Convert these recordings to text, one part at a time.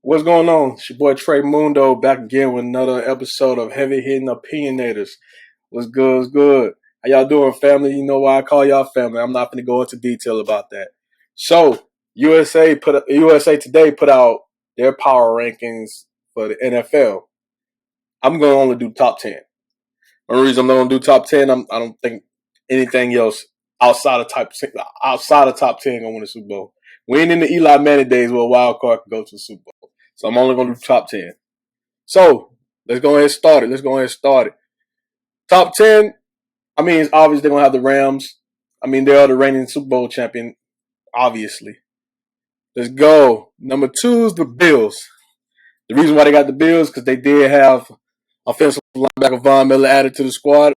What's going on? It's your boy Trey Mundo back again with another episode of Heavy Hittin Opinionators. What's good? What's good? How y'all doing, family? You know why I call y'all family. I'm not going to go into detail about that. So, USA Today put out their power rankings for the NFL. I'm going to only do top 10. The only reason I'm not going to do top 10, I don't think anything else outside of top 10 going to win the Super Bowl. We ain't in the Eli Manning days where a wild card can go to the Super Bowl. So I'm only going to do top 10. So let's go ahead and start it. Top 10, it's obvious they're going to have the Rams. They are the reigning Super Bowl champion, obviously. Let's go. Number 2 is the Bills. The reason why they got the Bills because they did have offensive linebacker Von Miller added to the squad.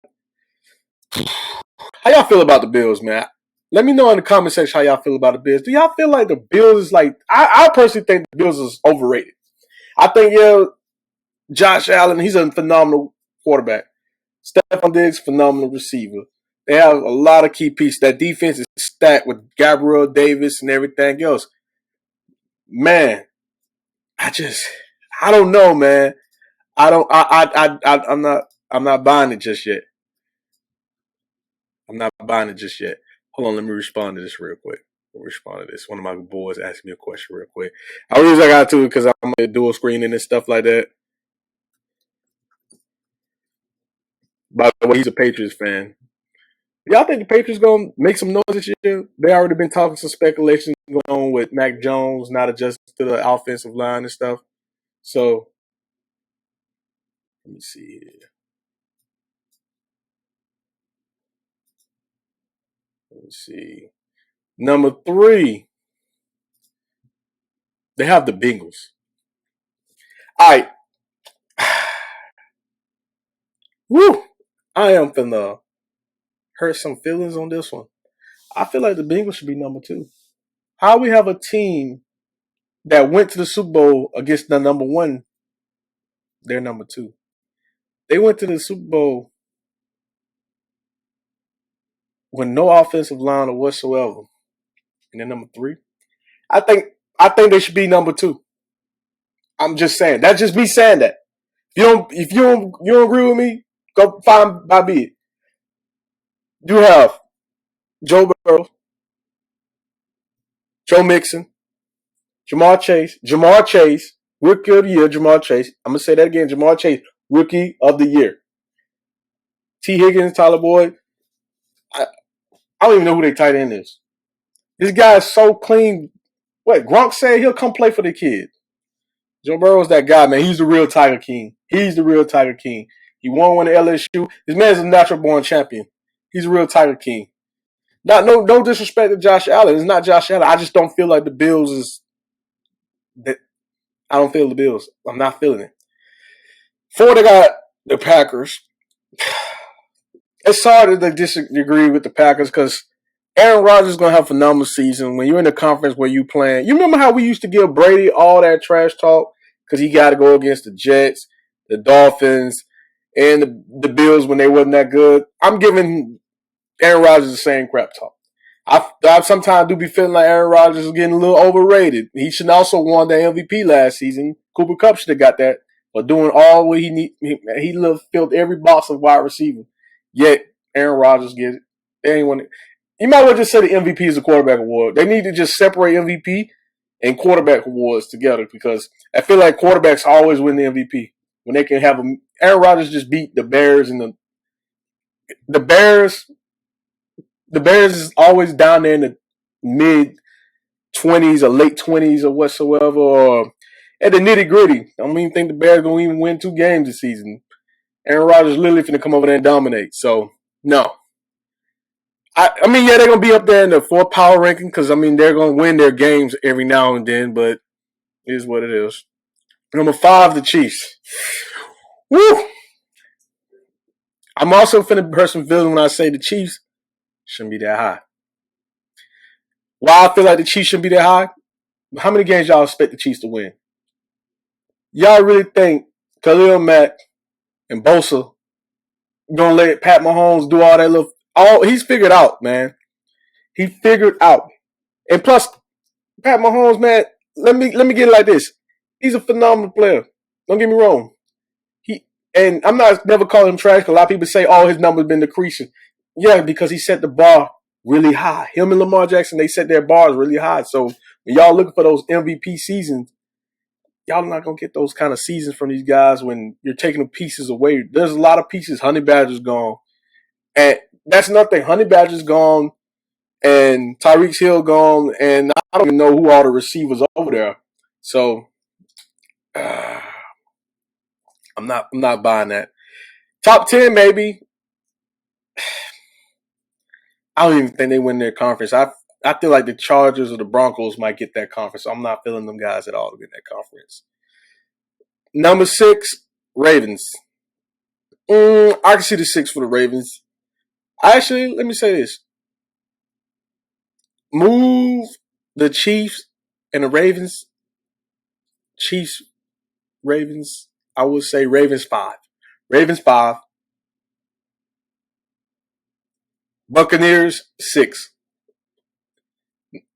How y'all feel about the Bills, man? Let me know in the comment section how y'all feel about the Bills. Do y'all feel like the Bills is like... I personally think the Bills is overrated. I think, Josh Allen, he's a phenomenal quarterback. Stephon Diggs, phenomenal receiver. They have a lot of key pieces. That defense is stacked with Gabriel Davis and everything else. Man, I don't know, man. I'm not buying it just yet. Hold on, let me respond to this real quick. One of my boys asked me a question real quick. I realize I got to it because I'm dual screening and stuff like that. By the way, he's a Patriots fan. Y'all think the Patriots going to make some noise this year? They already been talking some speculation going on with Mac Jones not adjusting to the offensive line and stuff. So, let me see here. Let me see. Number 3, they have the Bengals. All right. Woo! I am finna hurt some feelings on this one. I feel like the Bengals should be number 2. How we have a team that went to the Super Bowl against the number 1, they're number 2. They went to the Super Bowl with no offensive line whatsoever. And they're number 3. I think they should be number 2. I'm just saying. That's just me saying that. If you don't agree with me, go find by me. You have Joe Burrow, Joe Mixon, Jamar Chase, Rookie of the Year, Jamar Chase. I'm gonna say that again, Jamar Chase, Rookie of the Year. T. Higgins, Tyler Boyd. I don't even know who their tight end is. This guy is so clean. What, Gronk said he'll come play for the kids. Joe Burrow's that guy, man. He's the real Tiger King. He won one at LSU. This man's a natural born champion. He's a real Tiger King. No disrespect to Josh Allen. It's not Josh Allen. I just don't feel like the Bills is that. I don't feel the Bills. I'm not feeling it. 4, they got the Packers. It's hard to disagree with the Packers because Aaron Rodgers is going to have a phenomenal season. When you're in a conference where you playing, you remember how we used to give Brady all that trash talk because he got to go against the Jets, the Dolphins, and the Bills when they wasn't that good. I'm giving Aaron Rodgers the same crap talk. I sometimes do be feeling like Aaron Rodgers is getting a little overrated. He should also won the MVP last season. Cooper Kupp should have got that for doing all what he need. He filled every box of wide receiver. Yet Aaron Rodgers gets it. Anyone, you might well just say the MVP is a quarterback award. They need to just separate MVP and quarterback awards together because I feel like quarterbacks always win the MVP when they can have them. Aaron Rodgers just beat the Bears and the Bears. The Bears is always down there in the mid-20s or late 20s or whatsoever, or at the nitty-gritty. I don't even think the Bears going to even win 2 games this season. Aaron Rodgers literally finna come over there and dominate. So, no. They're going to be up there in the 4th power ranking because, they're going to win their games every now and then, but it is what it is. Number 5, the Chiefs. Woo! I'm also finna hurt some feelings when I say the Chiefs shouldn't be that high. Why I feel like the Chiefs shouldn't be that high? How many games y'all expect the Chiefs to win? Y'all really think Khalil Mack and Bosa gonna let Pat Mahomes do all that little? He's figured out, man. He figured out. And plus, Pat Mahomes, man, let me get it like this. He's a phenomenal player. Don't get me wrong. And I'm not never calling him trash because a lot of people say, oh, his numbers been decreasing. Yeah, because he set the bar really high. Him and Lamar Jackson, they set their bars really high. So when y'all looking for those MVP seasons, y'all not gonna get those kind of seasons from these guys when you're taking the pieces away. There's a lot of pieces. Honey Badger's gone, and that's nothing. Honey Badger's gone, and Tyreek Hill gone, and I don't even know who all the receivers over there. So I'm not buying that. Top 10, maybe. I don't even think they win their conference. I feel like the Chargers or the Broncos might get that conference. So I'm not feeling them guys at all to get that conference. Number 6, Ravens. I can see the 6 for the Ravens. Actually, let me say this. Move the Chiefs and the Ravens. Chiefs, Ravens. I would say Ravens 5. Ravens 5. Buccaneers 6.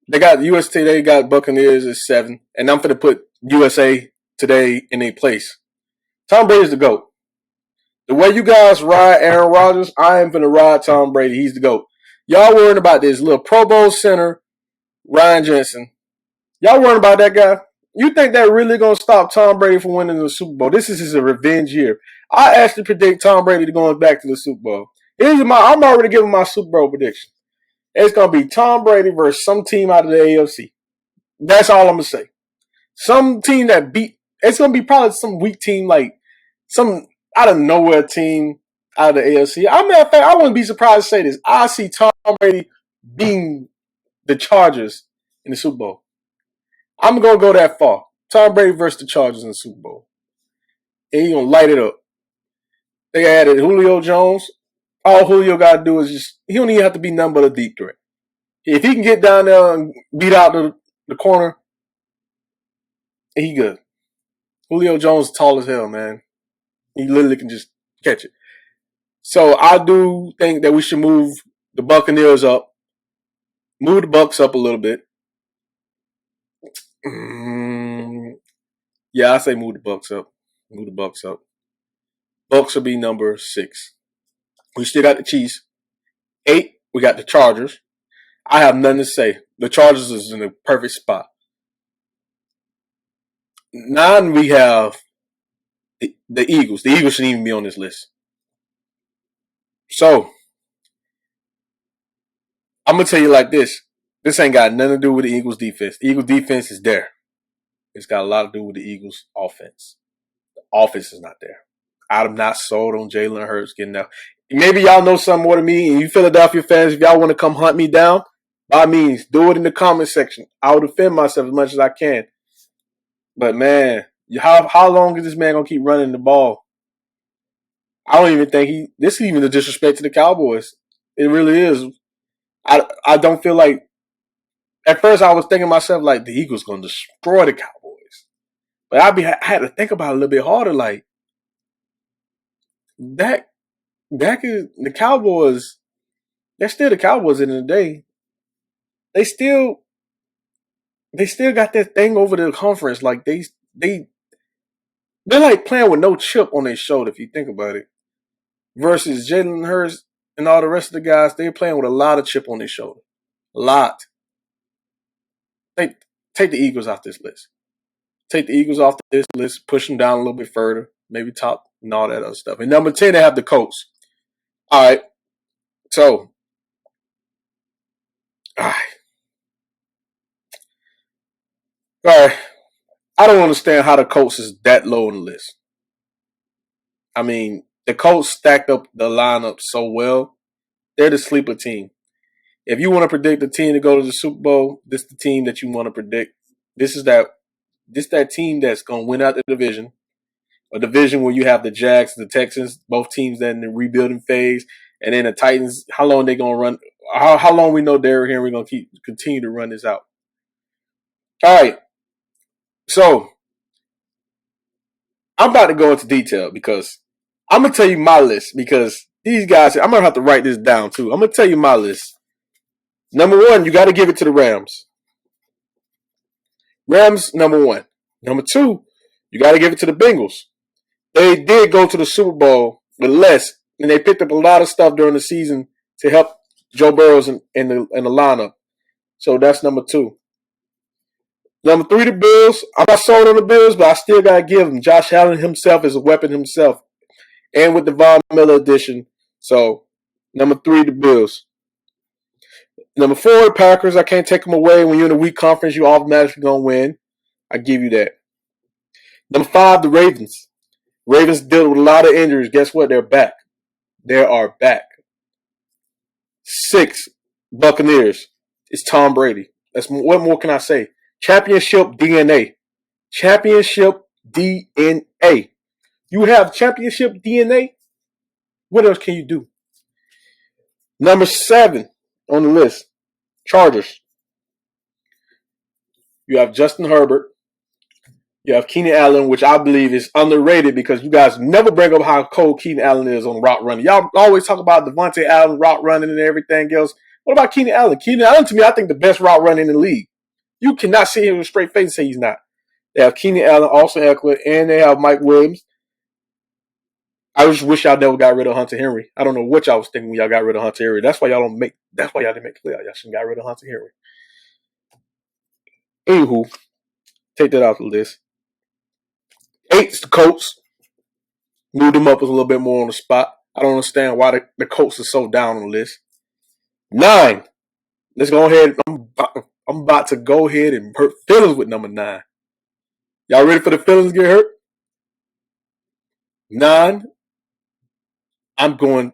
They got USA. They got Buccaneers at 7, and I'm gonna put USA today in a place. Tom Brady's the GOAT. The way you guys ride Aaron Rodgers, I am gonna ride Tom Brady. He's the GOAT. Y'all worrying about this little Pro Bowl center, Ryan Jensen. Y'all worrying about that guy? You think that really gonna stop Tom Brady from winning the Super Bowl? This is his revenge year. I actually predict Tom Brady going back to the Super Bowl. I'm already giving my Super Bowl prediction. It's gonna be Tom Brady versus some team out of the AFC. That's all I'm gonna say. Some team that beat. It's gonna be probably some weak team, like some out of nowhere team out of the AFC. I wouldn't be surprised to say this. I see Tom Brady beating the Chargers in the Super Bowl. I'm gonna go that far. Tom Brady versus the Chargers in the Super Bowl. And he's gonna light it up. They added Julio Jones. All Julio gotta do is he don't even have to be nothing but a deep threat. If he can get down there and beat out the corner, he good. Julio Jones is tall as hell, man. He literally can just catch it. So I do think that we should move the Buccaneers up. Move the Bucks up a little bit. Yeah, I say move the Bucks up. Move the Bucks up. Bucks will be number 6. We still got the Chiefs. 8, we got the Chargers. I have nothing to say. The Chargers is in a perfect spot. 9, we have the Eagles. The Eagles shouldn't even be on this list. So, I'm going to tell you like this. This ain't got nothing to do with the Eagles defense. The Eagles defense is there. It's got a lot to do with the Eagles offense. The offense is not there. I'm not sold on Jalen Hurts getting out. Maybe y'all know something more than me, and you Philadelphia fans, if y'all want to come hunt me down, by means, do it in the comment section. I'll defend myself as much as I can. But, man, how long is this man going to keep running the ball? I don't even think this is even a disrespect to the Cowboys. It really is. I don't feel like, at first I was thinking to myself, like, the Eagles going to destroy the Cowboys. But I had to think about it a little bit harder, like, that is, the Cowboys, they're still the Cowboys in the day. They still got that thing over the conference. Like, they're like playing with no chip on their shoulder, if you think about it. Versus Jalen Hurts and all the rest of the guys, they're playing with a lot of chip on their shoulder. A lot. Take the Eagles off this list. Take the Eagles off this list, push them down a little bit further, maybe top and all that other stuff. And number 10, they have the Colts. All right. So, all right. I don't understand how the Colts is that low on the list. I mean, the Colts stacked up the lineup so well. They're the sleeper team. If you want to predict the team to go to the Super Bowl, this is the team that you want to predict. This is that team that's going to win out the division. A division where you have the Jags and the Texans, both teams that in the rebuilding phase, and then the Titans. How long they going to run? How long we know Derrick Henry going to continue to run this out? All right. So, I'm about to go into detail because I'm going to tell you my list because these guys, I'm going to have to write this down too. I'm going to tell you my list. Number 1, you got to give it to the Rams. Rams, number 1. Number 2, You got to give it to the Bengals. They did go to the Super Bowl with less, and they picked up a lot of stuff during the season to help Joe Burrow in the lineup. So that's number 2. Number 3, the Bills. I'm not sold on the Bills, but I still got to give them. Josh Allen himself is a weapon himself. And with the Von Miller addition. So, number 3, the Bills. Number 4, the Packers. I can't take them away. When you're in a weak conference, you automatically going to win. I give you that. Number 5, the Ravens. Ravens dealt with a lot of injuries. Guess what? They're back. They are back. 6, Buccaneers. It's Tom Brady. What more can I say? Championship DNA. Championship DNA. You have championship DNA? What else can you do? Number 7 on the list, Chargers. You have Justin Herbert. You have Keenan Allen, which I believe is underrated because you guys never bring up how cold Keenan Allen is on route running. Y'all always talk about Devontae Allen route running and everything else. What about Keenan Allen? Keenan Allen, to me, I think the best route running in the league. You cannot sit here with a straight face and say he's not. They have Keenan Allen, Austin Eckler, and they have Mike Williams. I just wish y'all never got rid of Hunter Henry. I don't know what y'all was thinking when y'all got rid of Hunter Henry. That's why y'all didn't make the playoffs. Y'all shouldn't got rid of Hunter Henry. Anywho, take that off the list. 8's the Colts. Moved them up a little bit more on the spot. I don't understand why the Colts are so down on the list. 9. Let's go ahead. I'm about to go ahead and hurt feelings with number 9. Y'all ready for the feelings to get hurt? 9. I'm going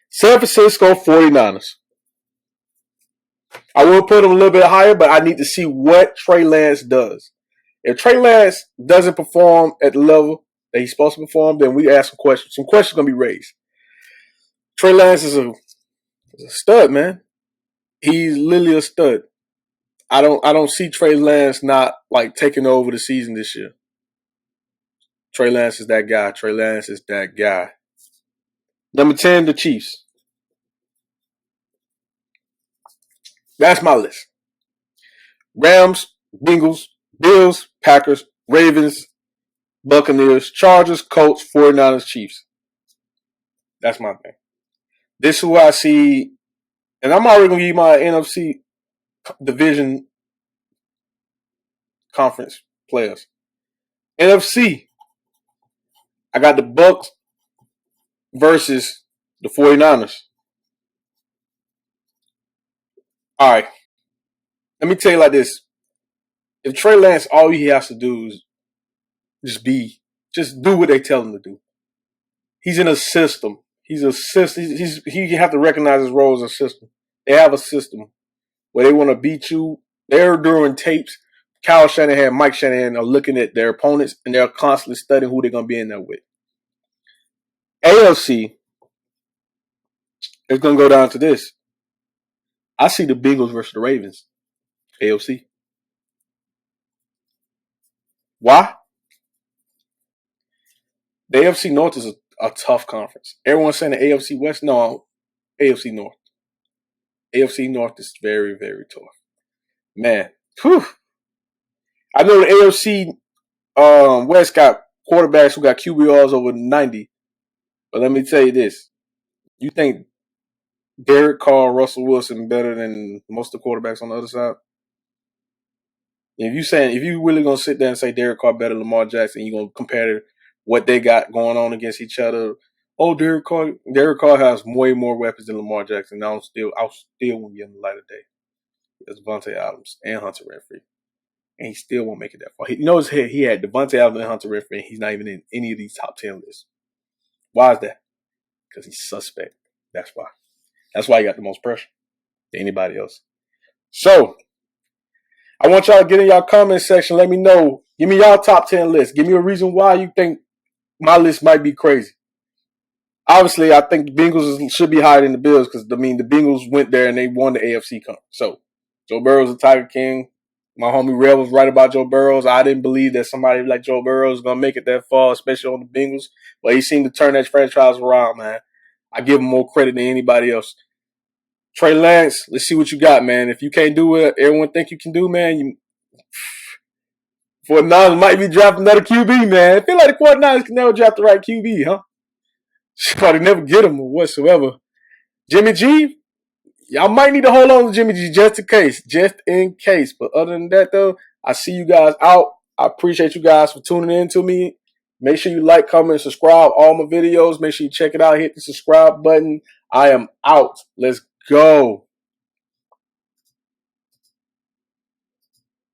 San Francisco 49ers. I will put them a little bit higher, but I need to see what Trey Lance does. If Trey Lance doesn't perform at the level that he's supposed to perform, then we ask some questions. Some questions are going to be raised. Trey Lance is a stud, man. He's literally a stud. I don't see Trey Lance not like taking over the season this year. Trey Lance is that guy. Trey Lance is that guy. Number 10, the Chiefs. That's my list. Rams, Bengals, Bills, Packers, Ravens, Buccaneers, Chargers, Colts, 49ers, Chiefs. That's my thing. This is who I see, and I'm already going to give you my NFC division conference players. NFC, I got the Bucs versus the 49ers. All right. Let me tell you like this. If Trey Lance, all he has to do is just do what they tell him to do. He's in a system. He have to recognize his role as a system. They have a system where they want to beat you. They're doing tapes. Kyle Shanahan, Mike Shanahan are looking at their opponents and they're constantly studying who they're going to be in there with. AFC is going to go down to this. I see the Bengals versus the Ravens. AFC. Why? The AFC North is a tough conference. Everyone's saying the AFC West. No, AFC North. AFC North is very, very tough. Man, whew. I know the AFC West got quarterbacks who got QBRs over 90. But let me tell you this. You think Derek Carr, Russell Wilson better than most of the quarterbacks on the other side? If you really gonna sit there and say Derek Carr better than Lamar Jackson, you're gonna compare what they got going on against each other. Oh, Derek Carr has way more weapons than Lamar Jackson. I'll still won't give him the light of day. There's Devontae Adams and Hunter Renfrey. And he still won't make it that far. He had Devontae Adams and Hunter Renfrey, and he's not even in any of these top 10 lists. Why is that? Because he's suspect. That's why. That's why he got the most pressure than anybody else. So, I want y'all to get in y'all comment section. Let me know. Give me y'all top 10 list. Give me a reason why you think my list might be crazy. Obviously, I think the Bengals should be higher than the Bills because, the Bengals went there and they won the AFC Cup. So, Joe Burrow's a Tiger King. My homie Rel was right about Joe Burrow. I didn't believe that somebody like Joe Burrow was going to make it that far, especially on the Bengals. But he seemed to turn that franchise around, man. I give him more credit than anybody else. Trey Lance, let's see what you got, man. If you can't do what everyone think you can do, man, 49ers might be drafting another QB, man. I feel like the 49ers can never draft the right QB, huh? Probably never get him whatsoever. Jimmy G, y'all might need to hold on to Jimmy G just in case. Just in case. But other than that, though, I see you guys out. I appreciate you guys for tuning in to me. Make sure you like, comment, and subscribe all my videos. Make sure you check it out. Hit the subscribe button. I am out. Let's go.